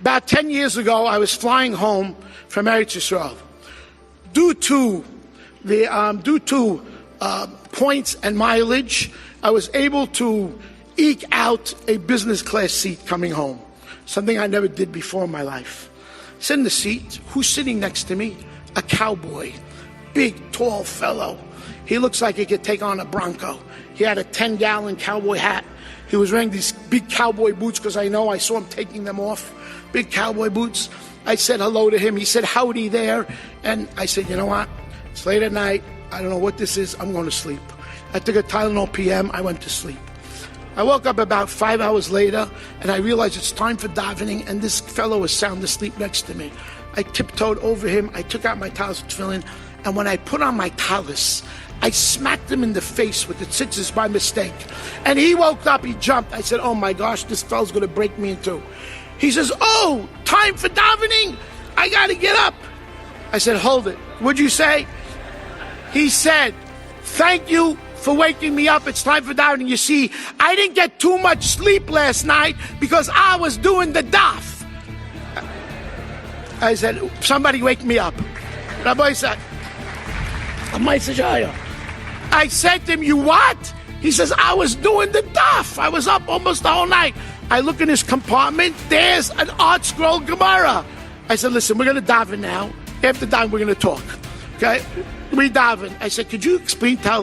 About 10 years ago, I was flying home from Eretz Yisrael. Due to points and mileage, I was able to eke out a business class seat coming home, something I never did before in my life. Sit in the seat. Who's sitting next to me? A cowboy, big, tall fellow. He looks like he could take on a Bronco. He had a 10-gallon cowboy hat. He was wearing these big cowboy boots because I saw him taking them off. Big cowboy boots. I said hello to him. He said, howdy there. And I said, you know what? It's late at night. I don't know what this is. I'm going to sleep. I took a Tylenol PM. I went to sleep. I woke up about 5 hours later, and I realized it's time for davening, and this fellow was sound asleep next to me. I tiptoed over him. I took out my talis tefillin, and when I put on my talis, I smacked him in the face with the tzitzis by mistake. And he woke up, he jumped. I said, oh my gosh, this fellow's going to break me in two. He says, oh, time for davening? I got to get up. I said, hold it. What'd you say? He said, thank you for waking me up. It's time for davening. You see, I didn't get too much sleep last night because I was doing the daf. I said, somebody wake me up. Rabbi said, I said to him, you what? He says, I was doing the daf. I was up almost the whole night. I look in his compartment. There's an art scroll Gemara. I said, listen, we're going to daven now. After daven, we're going to talk. Okay? We daven. I said, could you explain to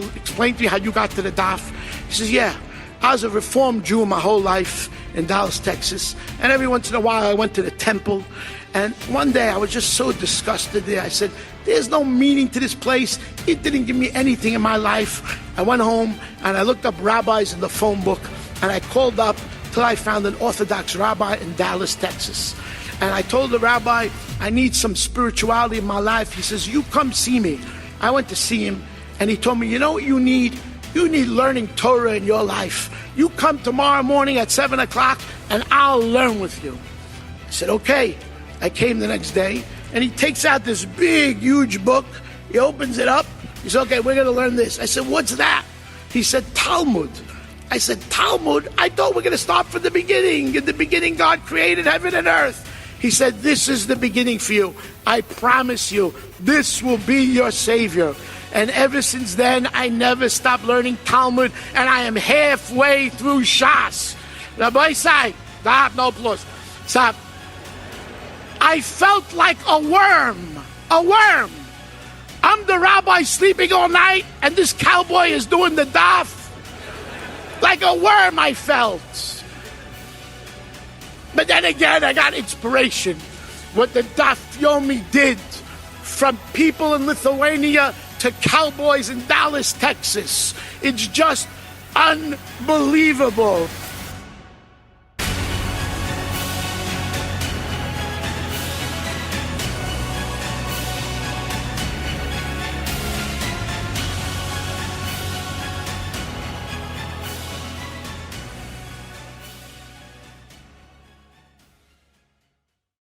me how you got to the daf? He says, yeah. I was a Reformed Jew my whole life in Dallas, Texas. And every once in a while, I went to the temple. And one day, I was just so disgusted there. I said, there's no meaning to this place. It didn't give me anything in my life. I went home, and I looked up rabbis in the phone book. And I called up till I found an Orthodox rabbi in Dallas, Texas. And I told the rabbi, I need some spirituality in my life. He says, you come see me. I went to see him, and he told me, you know what you need? You need learning Torah in your life. You come tomorrow morning at 7 o'clock, and I'll learn with you. I said, okay. I came the next day, and he takes out this big, huge book. He opens it up. He said, okay, we're going to learn this. I said, what's that? He said, Talmud. I said, Talmud? I thought we're going to start from the beginning. In the beginning, God created heaven and earth. He said, this is the beginning for you. I promise you, this will be your savior. And ever since then, I never stopped learning Talmud, and I am halfway through Shas. Rabbi Sai, no plus. Stop. I felt like a worm. A worm. I'm the rabbi sleeping all night, and this cowboy is doing the daf. Like a worm I felt. But then again, I got inspiration. What the Daf Yomi did from people in Lithuania to cowboys in Dallas, Texas. It's just unbelievable.